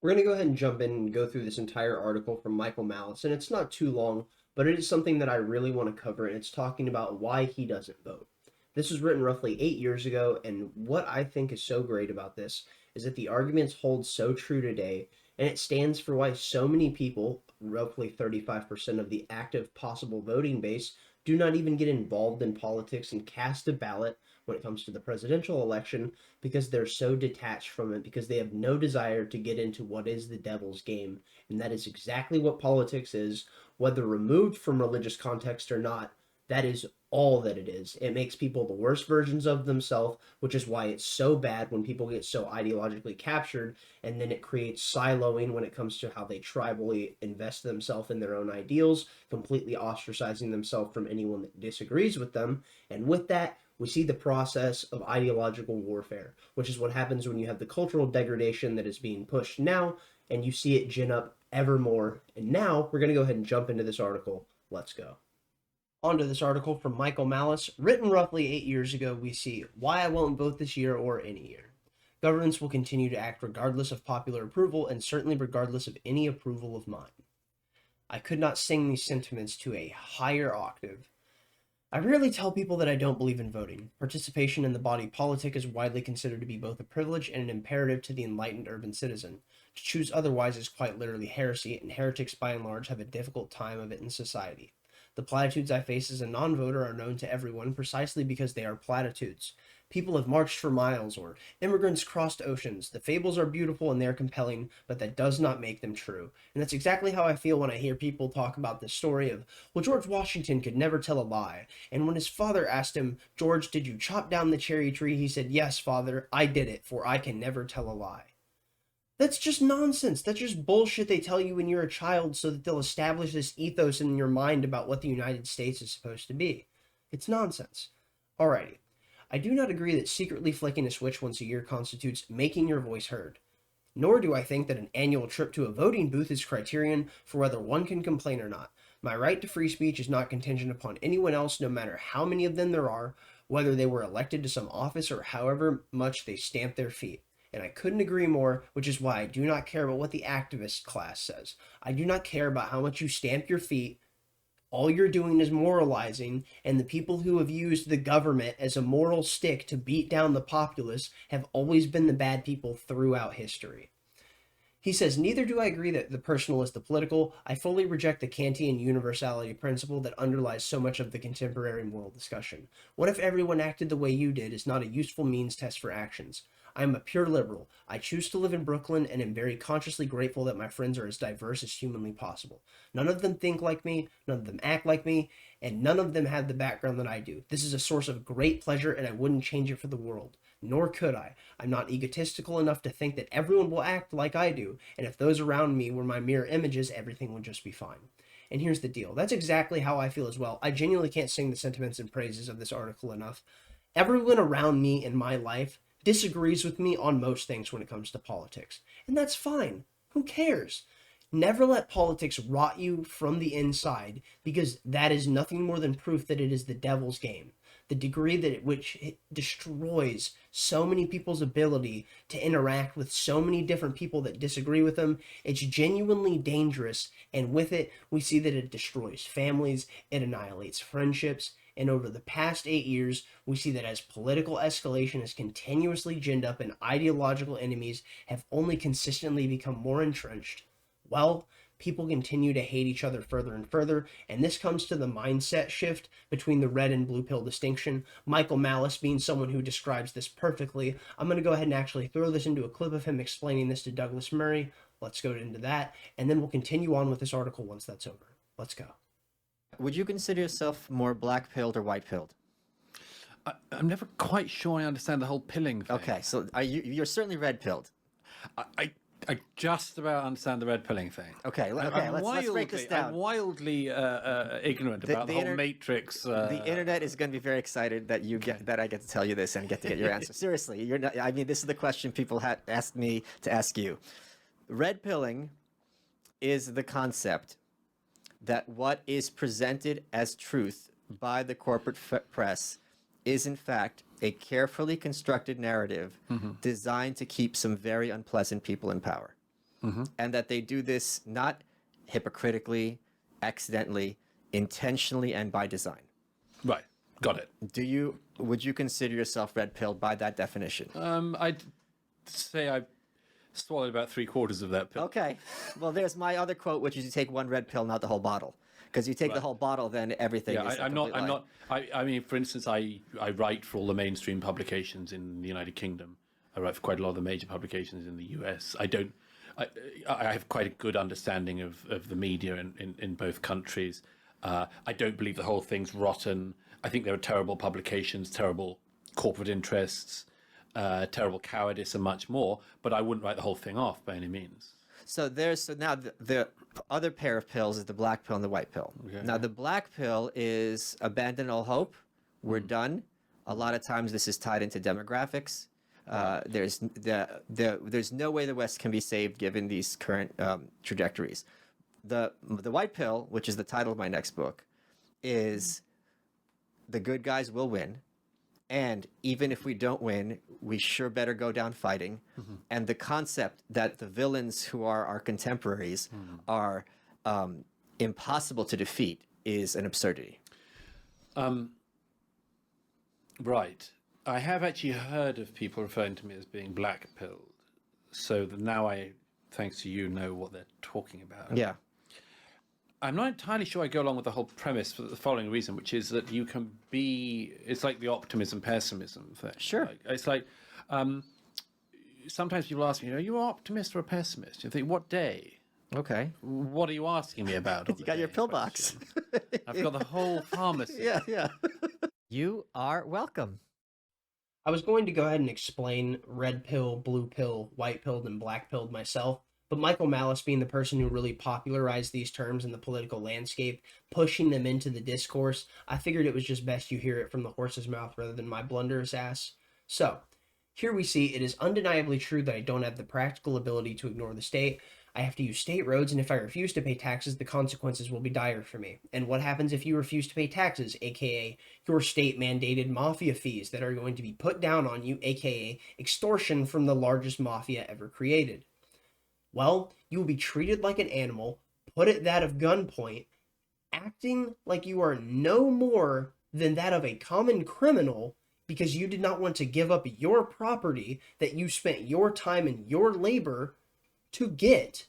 We're going to go ahead and jump in and go through this entire article from Michael Malice, and it's not too long, but it is something that I really want to cover, and it's talking about why he doesn't vote. This was written roughly 8 years ago, and what I think is so great about this is that the arguments hold so true today, and it stands for why so many people, roughly 35% of the active possible voting base, do not even get involved in politics and cast a ballot when it comes to the presidential election because they're so detached from it because they have no desire to get into what is the devil's game. And that is exactly what politics is, whether removed from religious context or not. That is all that it is. It makes people the worst versions of themselves, which is why it's so bad when people get so ideologically captured, and then it creates siloing when it comes to how they tribally invest themselves in their own ideals, completely ostracizing themselves from anyone that disagrees with them. And with that, we see the process of ideological warfare, which is what happens when you have the cultural degradation that is being pushed now, and you see it gin up ever more. And now we're going to go ahead and jump into this article. Let's go. Onto this article from Michael Malice, written roughly 8 years ago. We see why I won't vote this year or any year. Governments will continue to act regardless of popular approval and certainly regardless of any approval of mine. I could not sing these sentiments to a higher octave. I rarely tell people that I don't believe in voting. Participation in the body politic is widely considered to be both a privilege and an imperative to the enlightened urban citizen. To choose otherwise is quite literally heresy, and heretics by and large have a difficult time of it in society. The platitudes I face as a non-voter are known to everyone precisely because they are platitudes. People have marched for miles, or immigrants crossed oceans. The fables are beautiful and they are compelling, but that does not make them true. And that's exactly how I feel when I hear people talk about the story of, well, George Washington could never tell a lie. And when his father asked him, George, did you chop down the cherry tree? He said, yes, father, I did it, for I can never tell a lie. That's just nonsense. That's just bullshit they tell you when you're a child so that they'll establish this ethos in your mind about what the United States is supposed to be. It's nonsense. Alrighty. I do not agree that secretly flicking a switch once a year constitutes making your voice heard. Nor do I think that an annual trip to a voting booth is criterion for whether one can complain or not. My right to free speech is not contingent upon anyone else, no matter how many of them there are, whether they were elected to some office or however much they stamp their feet. And I couldn't agree more, which is why I do not care about what the activist class says. I do not care about how much you stamp your feet. All you're doing is moralizing, and the people who have used the government as a moral stick to beat down the populace have always been the bad people throughout history. He says, neither do I agree that the personal is the political. I fully reject the Kantian universality principle that underlies so much of the contemporary moral discussion. What if everyone acted the way you did is not a useful means test for actions? I am a pure liberal. I choose to live in Brooklyn and am very consciously grateful that my friends are as diverse as humanly possible. None of them think like me, none of them act like me, and none of them have the background that I do. This is a source of great pleasure, and I wouldn't change it for the world. Nor could I. I'm not egotistical enough to think that everyone will act like I do, and if those around me were my mirror images, everything would just be fine. And here's the deal. That's exactly how I feel as well. I genuinely can't sing the sentiments and praises of this article enough. Everyone around me in my life disagrees with me on most things when it comes to politics. And that's fine. Who cares? Never let politics rot you from the inside, because that is nothing more than proof that it is the devil's game. The degree that which it destroys so many people's ability to interact with so many different people that disagree with them, it's genuinely dangerous. And with it, we see that it destroys families, it annihilates friendships, and over the past 8 years, we see that as political escalation has continuously ginned up and ideological enemies have only consistently become more entrenched, well, people continue to hate each other further and further, and this comes to the mindset shift between the red and blue pill distinction. Michael Malice being someone who describes this perfectly. I'm going to go ahead and actually throw this into a clip of him explaining this to Douglas Murray. Let's go into that, and then we'll continue on with this article once that's over. Let's go. Would you consider yourself more black pilled or white pilled? I'm never quite sure I understand the whole pilling thing. Okay, so you're certainly red pilled. I just about understand the red pilling thing. Okay, I'm let's break this down. I'm wildly ignorant about the whole matrix. The internet is going to be very excited that that I get to tell you this and get to get your answer. Seriously, you're not. I mean, this is the question people asked me to ask you. Red pilling is the concept that what is presented as truth by the corporate press is in fact a carefully constructed narrative designed to keep some very unpleasant people in power. and that they do this not hypocritically, accidentally, intentionally, and by design. Right. Got it. Would you consider yourself red pilled by that definition? I'd say I swallowed about 3/4 of that pill. Okay. Well, there's my other quote, which is you take one red pill, not the whole bottle. Because you take the whole bottle, then everything Yeah, is a I'm complete lie. not. I mean, for instance, I write for all the mainstream publications in the United Kingdom. I write for quite a lot of the major publications in the US. I have quite a good understanding of the media in both countries. I don't believe the whole thing's rotten. I think there are terrible publications, terrible corporate interests, terrible cowardice, and much more. But I wouldn't write the whole thing off by any means. So now the other pair of pills is the black pill and the white pill. Okay. Now the black pill is abandon all hope. We're done. A lot of times this is tied into demographics. There's no way the West can be saved given these current trajectories. The white pill, which is the title of my next book, is the good guys will win. And even if we don't win, we sure better go down fighting. And the concept that the villains who are our contemporaries are impossible to defeat is an absurdity. Right. I have actually heard of people referring to me as being black pilled. So that now I, thanks to you, know what they're talking about. Yeah. I'm not entirely sure I go along with the whole premise for the following reason, which is that you can be, it's like the optimism pessimism thing. Sure. It's like, sometimes people ask me, are you an optimist or a pessimist? You think, what day? Okay. What are you asking me about? You got your pill box. I've got the whole pharmacy. Yeah. You are welcome. I was going to go ahead and explain red pill, blue pill, white pilled, and black pilled myself, but Michael Malice, being the person who really popularized these terms in the political landscape, pushing them into the discourse, I figured it was just best you hear it from the horse's mouth rather than my blunderous ass. So, here we see it is undeniably true that I don't have the practical ability to ignore the state. I have to use state roads, and if I refuse to pay taxes, the consequences will be dire for me. And what happens if you refuse to pay taxes, aka your state-mandated mafia fees that are going to be put down on you, aka extortion from the largest mafia ever created? Well, you will be treated like an animal, put at that of gunpoint, acting like you are no more than that of a common criminal because you did not want to give up your property that you spent your time and your labor to get.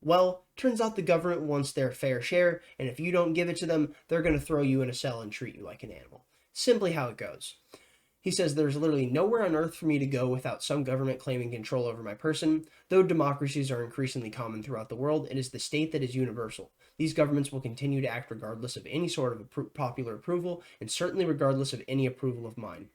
Well, turns out the government wants their fair share, and if you don't give it to them, they're going to throw you in a cell and treat you like an animal. Simply how it goes. He says there's literally nowhere on earth for me to go without some government claiming control over my person. Though democracies are increasingly common throughout the world, it is the state that is universal. These governments will continue to act regardless of any sort of popular approval, and certainly regardless of any approval of mine.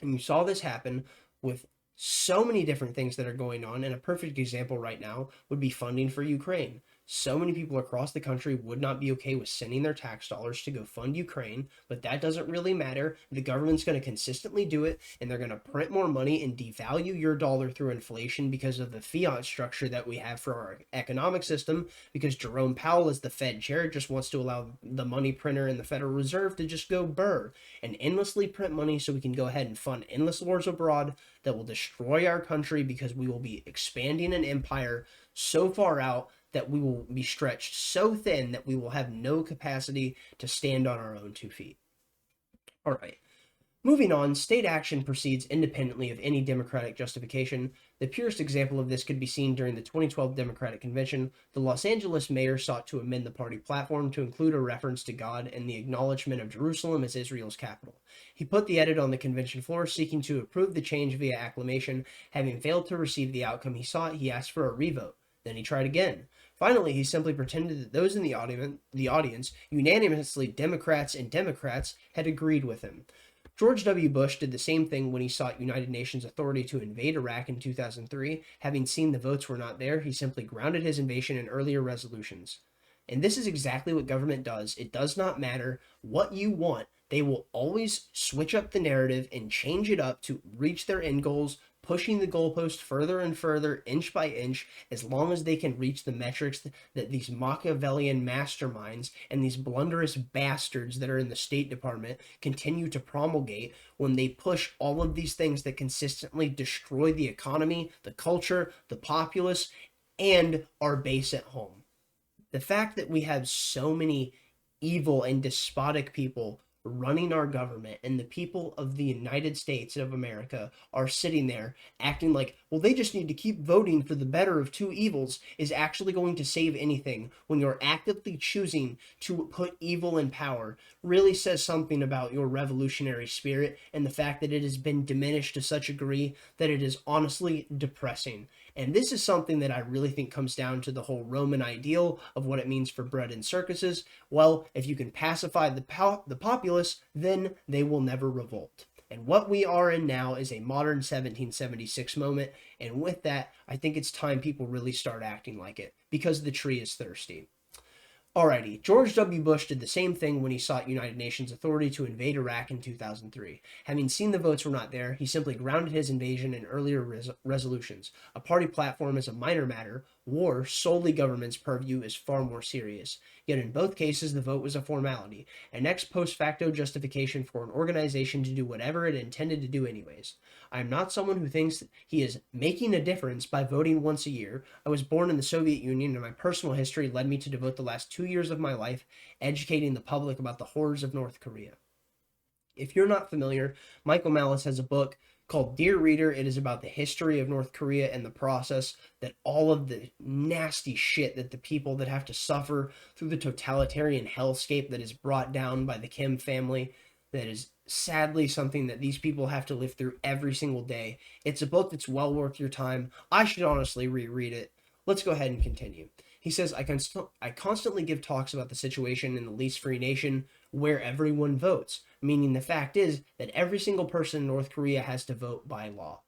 And you saw this happen with so many different things that are going on, and a perfect example right now would be funding for Ukraine. So many people across the country would not be okay with sending their tax dollars to go fund Ukraine, but that doesn't really matter. The government's going to consistently do it, and they're going to print more money and devalue your dollar through inflation because of the fiat structure that we have for our economic system, because Jerome Powell, as the Fed chair, just wants to allow the money printer and the Federal Reserve to just go burr and endlessly print money so we can go ahead and fund endless wars abroad that will destroy our country, because we will be expanding an empire so far out that we will be stretched so thin that we will have no capacity to stand on our own 2 feet. All right. Moving on, state action proceeds independently of any democratic justification. The purest example of this could be seen during the 2012 Democratic Convention. The Los Angeles mayor sought to amend the party platform to include a reference to God and the acknowledgement of Jerusalem as Israel's capital. He put the edit on the convention floor, seeking to approve the change via acclamation. Having failed to receive the outcome he sought, he asked for a revote. Then he tried again. Finally, he simply pretended that those in the audience, unanimously Democrats, had agreed with him. George W. Bush did the same thing when he sought United Nations authority to invade Iraq in 2003. Having seen the votes were not there, he simply grounded his invasion in earlier resolutions. And this is exactly what government does. It does not matter what you want. They will always switch up the narrative and change it up to reach their end goals, pushing the goalpost further and further, inch by inch, as long as they can reach the metrics that these Machiavellian masterminds and these blunderous bastards that are in the State Department continue to promulgate when they push all of these things that consistently destroy the economy, the culture, the populace, and our base at home. The fact that we have so many evil and despotic people running our government, and the people of the United States of America are sitting there acting like, well, they just need to keep voting for the better of two evils, is actually going to save anything when you're actively choosing to put evil in power, really says something about your revolutionary spirit and the fact that it has been diminished to such a degree that it is honestly depressing. And this is something that I really think comes down to the whole Roman ideal of what it means for bread and circuses. Well, if you can pacify the populace, then they will never revolt. And what we are in now is a modern 1776 moment. And with that, I think it's time people really start acting like it, because the tree is thirsty. Alrighty, George W. Bush did the same thing when he sought United Nations authority to invade Iraq in 2003. Having seen the votes were not there, he simply grounded his invasion in earlier resolutions. A party platform is a minor matter. War, solely government's purview, is far more serious. Yet in both cases, the vote was a formality, an ex post facto justification for an organization to do whatever it intended to do anyways. I am not someone who thinks he is making a difference by voting once a year. I was born in the Soviet Union, and my personal history led me to devote the last 2 years of my life educating the public about the horrors of North Korea. If you're not familiar, Michael Malice has a book called Dear Reader. It is about the history of North Korea and the process that all of the nasty shit that the people that have to suffer through the totalitarian hellscape that is brought down by the Kim family, that is sadly something that these people have to live through every single day. It's a book that's well worth your time. I should honestly reread it. Let's go ahead and continue. He says, I constantly give talks about the situation in the least free nation where everyone votes, meaning the fact is that every single person in North Korea has to vote by law.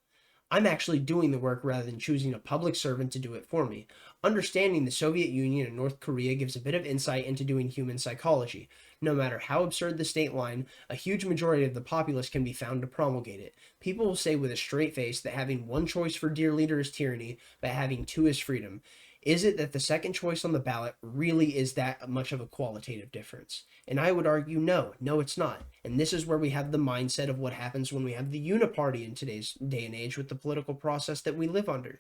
I'm actually doing the work rather than choosing a public servant to do it for me. Understanding the Soviet Union and North Korea gives a bit of insight into doing human psychology. No matter how absurd the state line, a huge majority of the populace can be found to promulgate it. People will say with a straight face that having one choice for dear leader is tyranny, but having two is freedom. Is it that the second choice on the ballot really is that much of a qualitative difference? And I would argue no, it's not. And this is where we have the mindset of what happens when we have the uniparty in today's day and age with the political process that we live under.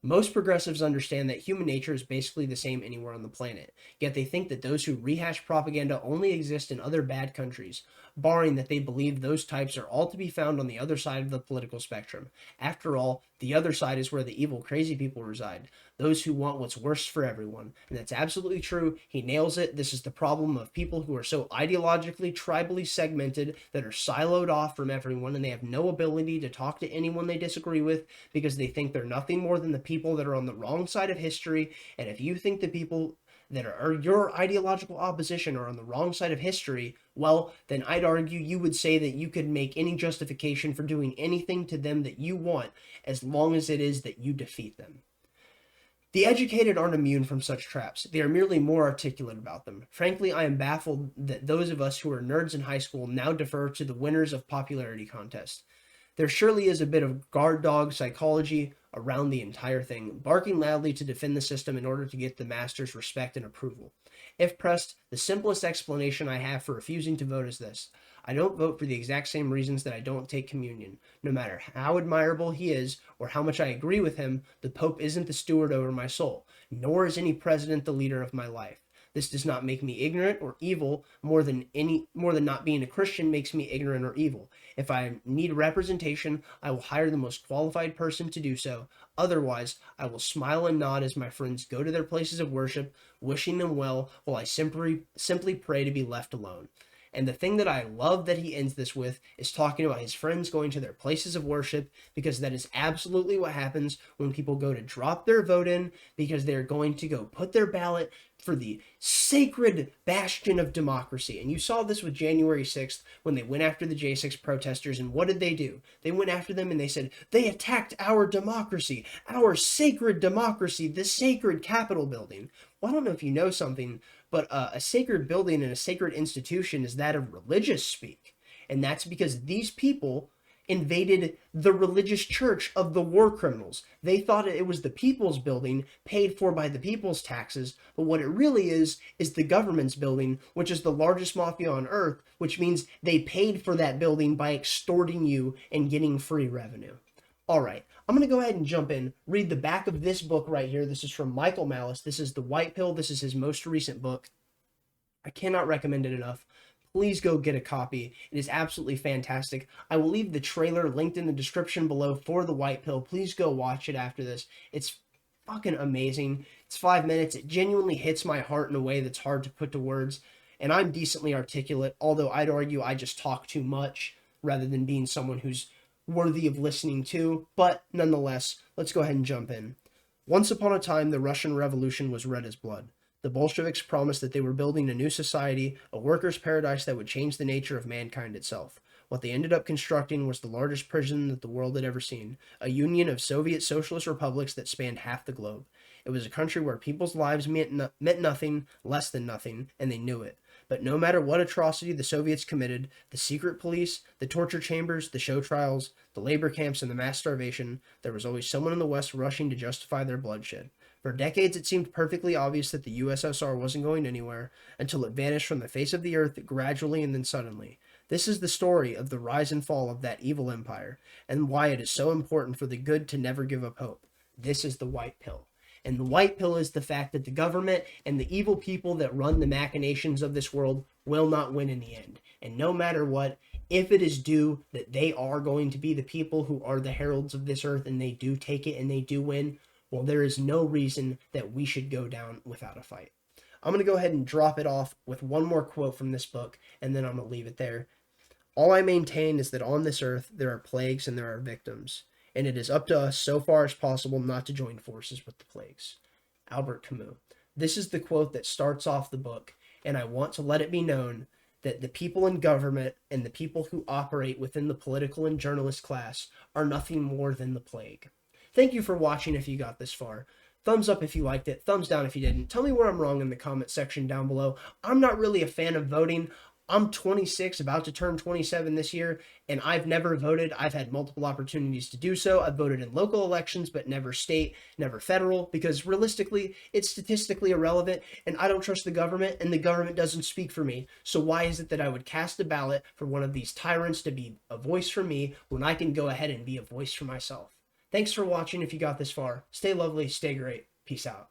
Most progressives understand that human nature is basically the same anywhere on the planet, yet they think that those who rehash propaganda only exist in other bad countries, barring that they believe those types are all to be found on the other side of the political spectrum. After all, the other side is where the evil, crazy people reside, those who want what's worst for everyone. And that's absolutely true. He nails it. This is the problem of people who are so ideologically, tribally segmented, that are siloed off from everyone, and they have no ability to talk to anyone they disagree with because they think they're nothing more than the people that are on the wrong side of history. And if you think the people that are your ideological opposition are on the wrong side of history, well, then I'd argue you would say that you could make any justification for doing anything to them that you want, as long as it is that you defeat them. The educated aren't immune from such traps. They are merely more articulate about them. Frankly, I am baffled that those of us who were nerds in high school now defer to the winners of popularity contests. There surely is a bit of guard dog psychology around the entire thing, barking loudly to defend the system in order to get the master's respect and approval. If pressed, the simplest explanation I have for refusing to vote is this: I don't vote for the exact same reasons that I don't take communion. No matter how admirable he is, or how much I agree with him, the Pope isn't the steward over my soul, nor is any president the leader of my life. This does not make me ignorant or evil more than not being a Christian makes me ignorant or evil. If I need representation, I will hire the most qualified person to do so. Otherwise, I will smile and nod as my friends go to their places of worship, wishing them well, while I simply pray to be left alone. And the thing that I love that he ends this with is talking about his friends going to their places of worship, because that is absolutely what happens when people go to drop their vote in, because they're going to go put their ballot for the sacred bastion of democracy. And you saw this with January 6th when they went after the J6 protesters. And what did they do? They went after them and they said, they attacked our democracy, our sacred democracy, the sacred Capitol building. Well, I don't know if you know something, but a sacred building and a sacred institution is that of religious speak. And that's because these people invaded the religious church of the war criminals. They thought it was the people's building paid for by the people's taxes, but what it really is the government's building, which is the largest mafia on earth, which means they paid for that building by extorting you and getting free revenue. All right, I'm going to go ahead and jump in, read the back of this book right here. This is from Michael Malice. This is The White Pill. This is his most recent book. I cannot recommend it enough. Please go get a copy. It is absolutely fantastic. I will leave the trailer linked in the description below for The White Pill. Please go watch it after this. It's fucking amazing. It's 5 minutes. It genuinely hits my heart in a way that's hard to put to words. And I'm decently articulate, although I'd argue I just talk too much rather than being someone who's worthy of listening to. But nonetheless, let's go ahead and jump in. Once upon a time, the Russian Revolution was red as blood. The Bolsheviks promised that they were building a new society, a workers' paradise that would change the nature of mankind itself. What they ended up constructing was the largest prison that the world had ever seen, a union of Soviet socialist republics that spanned half the globe. It was a country where people's lives meant nothing, less than nothing, and they knew it. But no matter what atrocity the Soviets committed, the secret police, the torture chambers, the show trials, the labor camps, and the mass starvation, there was always someone in the West rushing to justify their bloodshed. For decades, it seemed perfectly obvious that the USSR wasn't going anywhere until it vanished from the face of the earth gradually and then suddenly. This is the story of the rise and fall of that evil empire, and why it is so important for the good to never give up hope. This is the white pill. And the white pill is the fact that the government and the evil people that run the machinations of this world will not win in the end. And no matter what, if it is due that they are going to be the people who are the heralds of this earth and they do take it and they do win, well, there is no reason that we should go down without a fight. I'm going to go ahead and drop it off with one more quote from this book, and then I'm going to leave it there. All I maintain is that on this earth there are plagues and there are victims, and it is up to us so far as possible not to join forces with the plagues. Albert Camus. This is the quote that starts off the book, and I want to let it be known that the people in government and the people who operate within the political and journalist class are nothing more than the plague. Thank you for watching if you got this far. Thumbs up if you liked it, thumbs down if you didn't. Tell me where I'm wrong in the comment section down below. I'm not really a fan of voting. I'm 26, about to turn 27 this year, and I've never voted. I've had multiple opportunities to do so. I've voted in local elections, but never state, never federal, because realistically, it's statistically irrelevant, and I don't trust the government, and the government doesn't speak for me. So why is it that I would cast a ballot for one of these tyrants to be a voice for me when I can go ahead and be a voice for myself? Thanks for watching if you got this far. Stay lovely, stay great. Peace out.